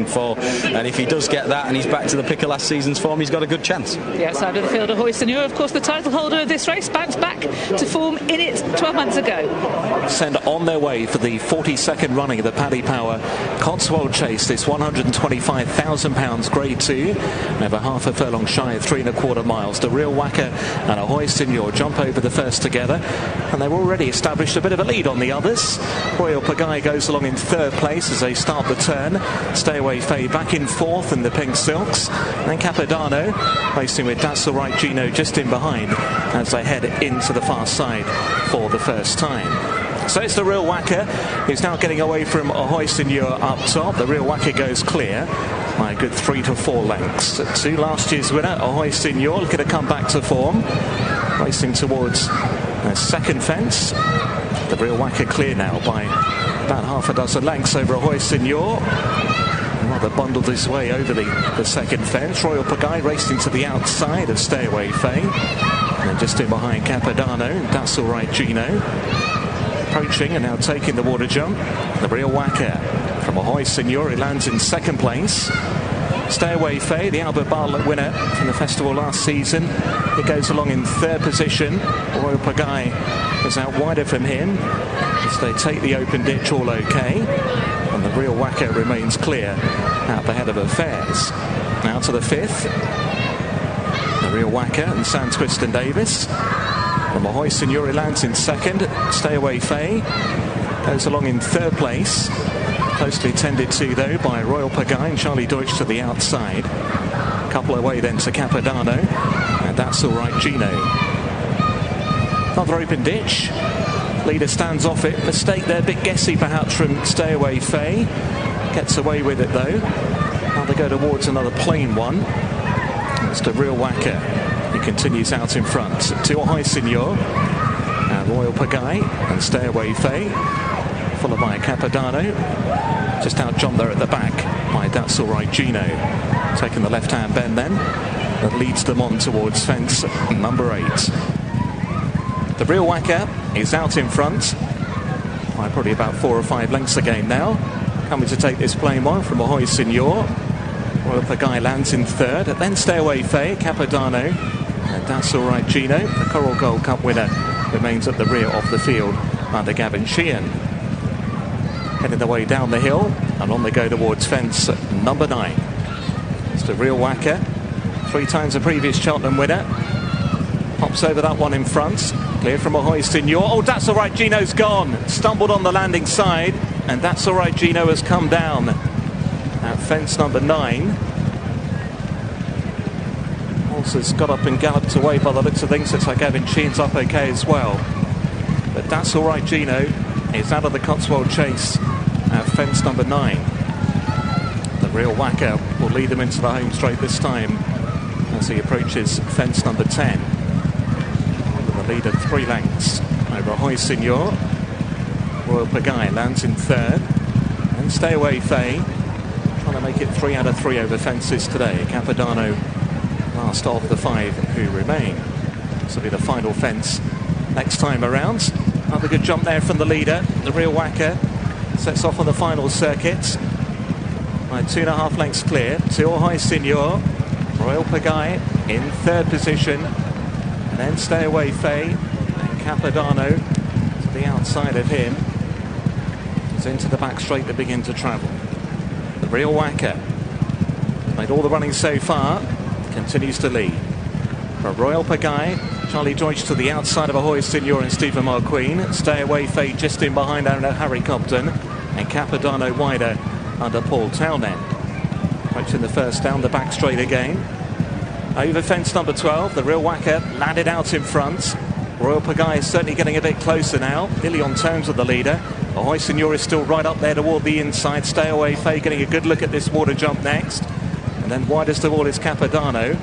for, and if he does get that and he's back to the pick of last season's form, he's got a good chance. The outside of the field, Hoist, of course the title holder of this race, bounced back to form in it 12 months ago. Send on their way for the 42nd running of the Paddy Power Cotswold Chase, this £125,000 Grade 2, over half a furlong shy of 3 1/4 miles. The Real Whacker and a Hoist in your jump over the first together, and they've already established a bit of a lead on the others. Royal Pagaille goes along in 3rd place as they start the turn. Stay Away Faye back in 4th in the pink silks, and then Capodanno racing with That's Alright Gino just in behind as they head into the far side for the first time. So it's the Real Whacker who's now getting away from a Hoist in your up top. The Real Whacker goes clear by a good 3 to 4 lengths to last year's winner, a Hoist in your, looking to come back to form, racing towards a second fence. The Real Whacker clear now by about half a dozen lengths over a Hoist in your. Rather bundled his way over the second fence. Royal Pagaille racing to the outside of Stay Away Faye, and then just in behind Capodanno, That's Alright Gino. Approaching and now taking the water jump. The Real Whacker from a Hoist Signor, he lands in 2nd place. Stay Away Faye, the Albert Bartlett winner from the festival last season, he goes along in 3rd position. Royal Pagaille is out wider from him as they take the open ditch all okay, and the Real Whacker remains clear out the head of affairs. Now to the 5th, the Real Whacker and Sam Twiston Davis. From a Hoist Signor, lands in 2nd. Stay Away Faye goes along in 3rd place, closely tended to though by Royal Pagaille and Charlie Deutsch to the outside. A couple away then to Capodanno, and That's Alright Gino. Another open ditch. Leader stands off it. Mistake there, a bit guessy perhaps from Stay Away Faye. Gets away with it though. Now they go towards another plain one. It's the Real Whacker. He continues out in front. To a Hoist Signor and Royal Pagaille and Stay Away Faye, followed by Capodanno. Just out jump there at the back by That's Alright Gino. Taking the left-hand bend then. That leads them on towards fence number 8. The Real Whacker is out in front by probably about 4 or 5 lengths again now. Coming to take this plain one from a Hoist Signor. Royal Pagaille lands in 3rd. Then Stay Away Faye, Capodanno, and That's Alright Gino. The Coral Gold Cup winner remains at the rear of the field under Gavin Sheehan. Heading the way down the hill, and on they go towards fence number 9. It's the Real Whacker, 3 times a previous Cheltenham winner. Pops over that one in front. Clear from a Hoist in your. Oh, That's Alright Gino's gone. Stumbled on the landing side, and That's Alright Gino has come down at fence number 9. Horses got up and galloped away by the looks of things. It's like Gavin Sheehan's up okay as well. But That's Alright Gino is out of the Cotswold Chase at fence number 9. The Real Whacker will lead them into the home straight this time as he approaches fence number 10. With the lead at 3 lengths over a Hoist Signor. Royal Pagaille lands in 3rd. And Stay Away Faye trying to make it 3 out of 3 over fences today. Capodanno last of the 5 who remain. This will be the final fence next time around. Another good jump there from the leader. The Real Whacker sets off on the final circuit by 2.5 lengths clear. To a Hoist Signor. Royal Pagaille in 3rd position, and then Stay Away Faye and Capodanno to the outside of him. It's into the back straight to begin to travel. The Real Whacker made all the running so far, continues to lead. For Royal Pagaille, Charlie Deutsch to the outside of a Hoist Signor and Stephen Marqueen. Stay Away Faye just in behind Harry Cobden, and Capodanno wider under Paul Townend. Approaching the first down the back straight again. Over fence number 12, the Real Whacker landed out in front. Royal Pagaille is certainly getting a bit closer now, nearly on terms with the leader. The Hoist Signor is still right up there toward the inside. Stay Away Faye getting a good look at this water jump next. And then widest of all is Capodanno.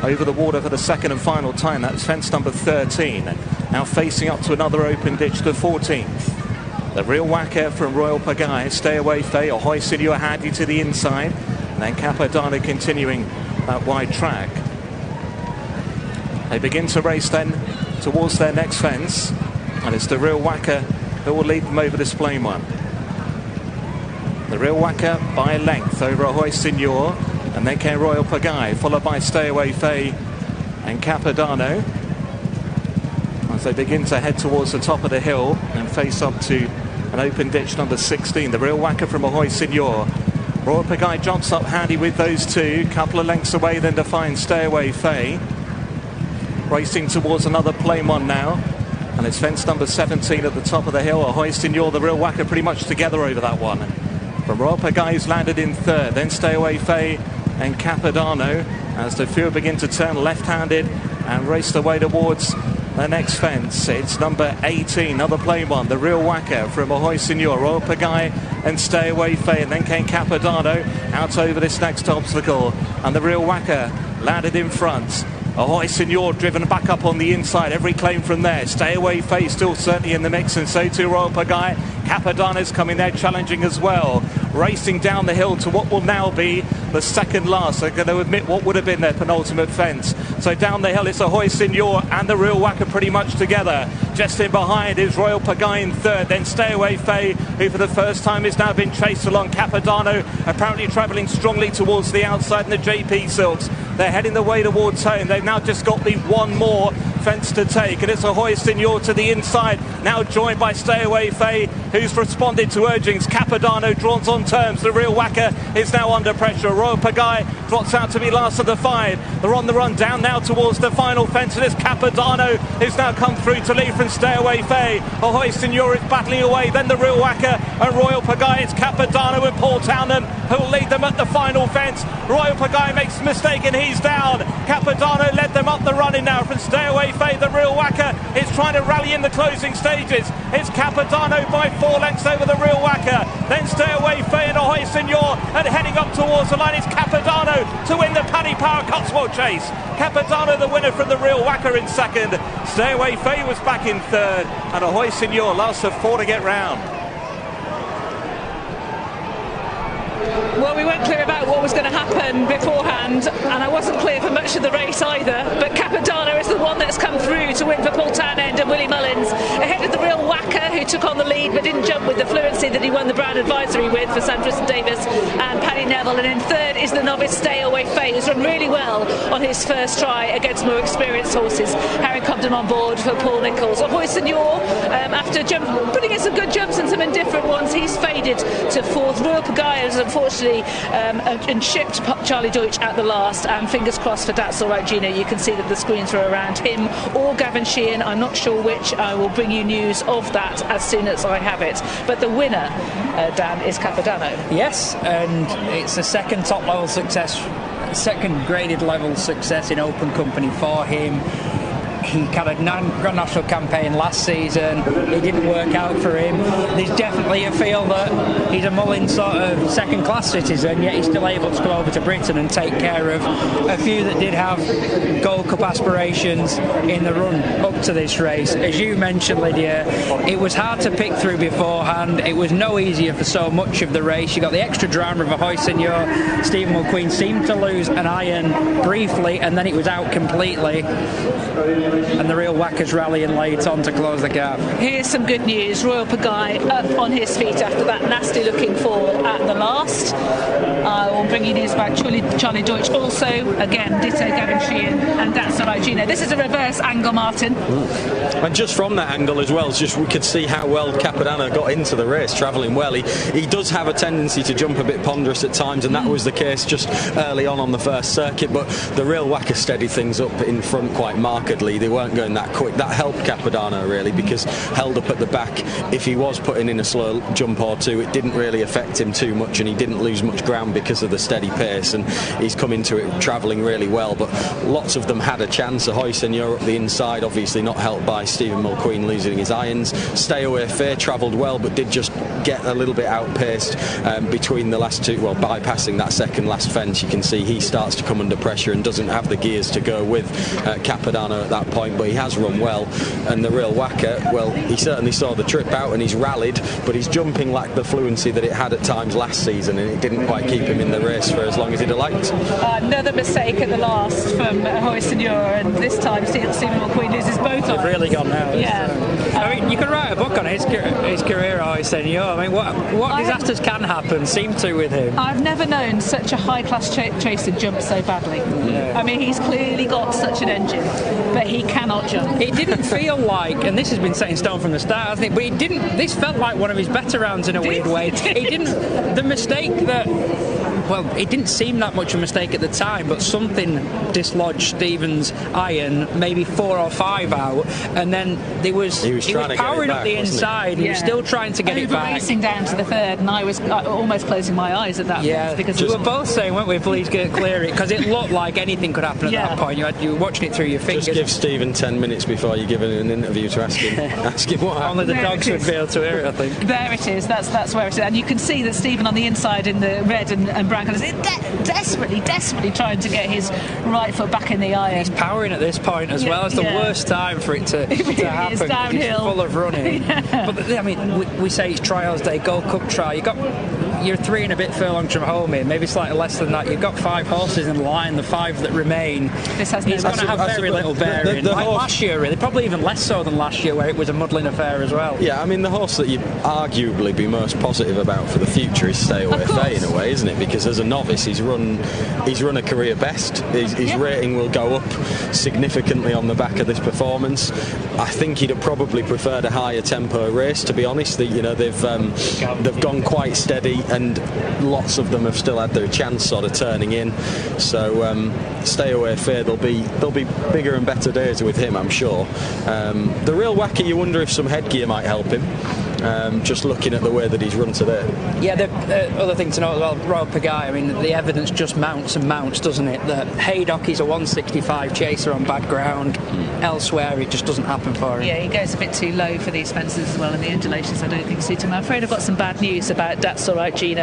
Over the water for the 2nd and final time. That's fence number 13. Now facing up to another open ditch, the 14th. The Real Whacker from Royal Pagaille. Stay Away Faye, a Hoist Signor handy to the inside. And then Capodanno continuing that wide track. They begin to race then towards their next fence, and it's the Real Whacker who will lead them over this plain one. The Real Whacker by length over Ahoy Signor, and then came Royal Pagaille, followed by Stay Away Faye and Capodanno, as they begin to head towards the top of the hill and face up to an open ditch number 16. The Real Whacker from Ahoy Signor. Royal Pagaille jumps up handy with those two, couple of lengths away then to find Stay Away Faye. Racing towards another plain one now, and it's fence number 17 at the top of the hill. Ahoy Signor, the Real Whacker pretty much together over that one. From Royal Pagaille's landed in third, then Stay Away Faye and Capodanno as the few begin to turn left-handed and race their way towards the next fence. It's number 18, another plain one, the Real Whacker from Ahoy Signor, Royal Pagaille and Stay Away Faye, and then came Capodanno out over this next obstacle, and the Real Whacker landed in front. Ahoy Signor driven back up on the inside, every claim from there. Stay Away Faye still certainly in the mix, and so too Royal Pagaille. Capodanno's coming there challenging as well, racing down the hill to what will now be the second last. They're going to admit what would have been their penultimate fence. So down the hill it's Ahoy Signor and the Real Whacker pretty much together. Just in behind is Royal Pagaille in third, then Stay Away Faye, who for the first time has now been chased along. Capodanno apparently travelling strongly towards the outside in the JP Silks. They're heading the way towards home. They've now just got the one more fence to take, and it's Ahoy Signor to the inside, now joined by Stay Away Faye, who's responded to urgings. Capodanno draws on terms. The Real Whacker is now under pressure. Royal Pagaille drops out to be last of the five. They're on the run down now towards the final fence, and it's Capodanno who's now come through to lead from Stay Away Faye. Ahoy Signor is battling away, then the Real Whacker and Royal Pagaille. It's Capodanno and Paul Townend who will lead them at the final fence. Royal Pagaille makes a mistake and he's down. Capodanno led them up the running now from Stay Away Faye. The Real Whacker is trying to rally in the closing stages. It's Capodanno by 4 lengths over the Real Whacker, then Stay Away Faye and Ahoy Signor, and heading up towards the line is Capodanno to win the Paddy Power Cotswold chase. Capodanno the winner from the Real Whacker in second. Stay Away Faye was back in third, and Ahoy Signor last of 4 to get round. Well, we weren't clear about what was going to happen beforehand, and I wasn't clear for much of the race either, but Capodanno is the one that's come through to win for Paul Townend and Willie Mullins, ahead of the Real Whacker, who took on the lead but didn't jump with the fluency that he won the Brown Advisory with for Sam Tristan-Davis and Paddy Neville. And in third is the novice Stay Away Faye, who's run really well on his first try against more experienced horses. Harry Cobden on board for Paul Nicholls. Ahoy Signor, after putting in some good jumps and some indifferent ones, he's faded to fourth. Royal Pagaille has unfortunately and shipped Charlie Deutsch at the last, and fingers crossed for That's All Right Gino. You can see that the screens are around him or Gavin Sheehan, I'm not sure which. I will bring you news of that as soon as I have it, but the winner, Dan, is Capodanno. Yes, and it's a second top level success, second graded level success in open company for him. He had a Grand National campaign last season. It didn't work out for him. There's definitely a feel that he's a Mullins sort of second-class citizen, yet he's still able to come over to Britain and take care of a few that did have Gold Cup aspirations in the run up to this race. As you mentioned, Lydia, it was hard to pick through beforehand. It was no easier for so much of the race. You got the extra drama of Ahoy Signor. Stephen Mulqueen seemed to lose an iron briefly, and then it was out completely. And the Real Whacker's rallying late on to close the gap. Here's some good news. Royal Pagaille up on his feet after that nasty looking fall at the last. I will bring you news about Charlie Deutsch also. Again, ditto Gavin Sheehan and That's All Right Gino. This is a reverse angle, Martin. And just from that angle as well, just we could see how well Capodanno got into the race, travelling well. He does have a tendency to jump a bit ponderous at times, and that was the case just early on the first circuit, but the Real Whacker steadied things up in front quite markedly. They weren't going that quick. That helped Capodanno really, because held up at the back, if he was putting in a slow jump or two, it didn't really affect him too much, and he didn't lose much ground because of the steady pace, and he's come into it travelling really well. But lots of them had a chance. Ahoy Signor up the inside, obviously not helped by Stephen Mulqueen losing his irons. Stay Away Faye travelled well, but did just get a little bit outpaced between the last two, well, bypassing that second last fence. You can see he starts to come under pressure and doesn't have the gears to go with Capodanno at that point, but he has run well. And the Real Whacker, well, he certainly saw the trip out and he's rallied, but he's jumping like the fluency that it had at times last season, and it didn't quite keep him in the race. race for as long as he'd have liked. Another mistake at the last from Hoy Senor, and this time Stephen McQueen loses both They've eyes. really gone now. Yeah. I mean, you could write a book on his career, Hoy Senor. I mean, what disasters can happen seem to with him. I've never known such a high-class chaser jump so badly. Yeah. I mean, he's clearly got such an engine, but he cannot jump. It didn't feel like, and this has been set in stone from the start, hasn't it? But it didn't. This felt like one of his better rounds in a weird way. It didn't. The mistake that. Well, it didn't seem that much of a mistake at the time, but something dislodged Stephen's iron, maybe 4 or 5 out, and then he was powering up the inside. He was still trying to get it back. Racing down to the third, and I was almost closing my eyes at that point because we were both saying, weren't we, please clear it, because it looked like anything could happen at that point. You were watching it through your fingers. Just give Stephen 10 minutes before you give him an interview to ask him what happened. Only the dogs would be able to hear it, I think. There it is. That's where it is, and you can see that Stephen on the inside in the red and brown colours is desperately trying to get his right foot back in the iron. He's powering at this point as well. It's the worst time for it to happen. It's downhill. He's full of running. But I mean, we say it's trials day, Gold Cup trial. You're 3 and a bit furlongs from home here, maybe slightly less than that. You've got 5 horses in the line, the 5 that remain. He's going to have very little bearing. Like last year, really, probably even less so than last year, where it was a muddling affair as well. Yeah, I mean, the horse that you'd arguably be most positive about for the future is Stay Away Faye, in a way, isn't it? Because as a novice, he's run a career best. His rating will go up significantly on the back of this performance. I think he'd have probably preferred a higher tempo race, to be honest. They've gone quite steady, and lots of them have still had their chance sort of turning in. So Stay Away Faye, there'll be bigger and better days with him, I'm sure. The Real Wacky, you wonder if some headgear might help him. Just looking at the way that he's run today. Yeah, the other thing to note as well, Royal Pagaille, I mean, the evidence just mounts and mounts, doesn't it? That Haydock is a 165 chaser on bad ground. Elsewhere, it just doesn't happen for him. Yeah, he goes a bit too low for these fences as well, and the undulations I don't think suit him. I'm afraid I've got some bad news about That's All Right, Gino.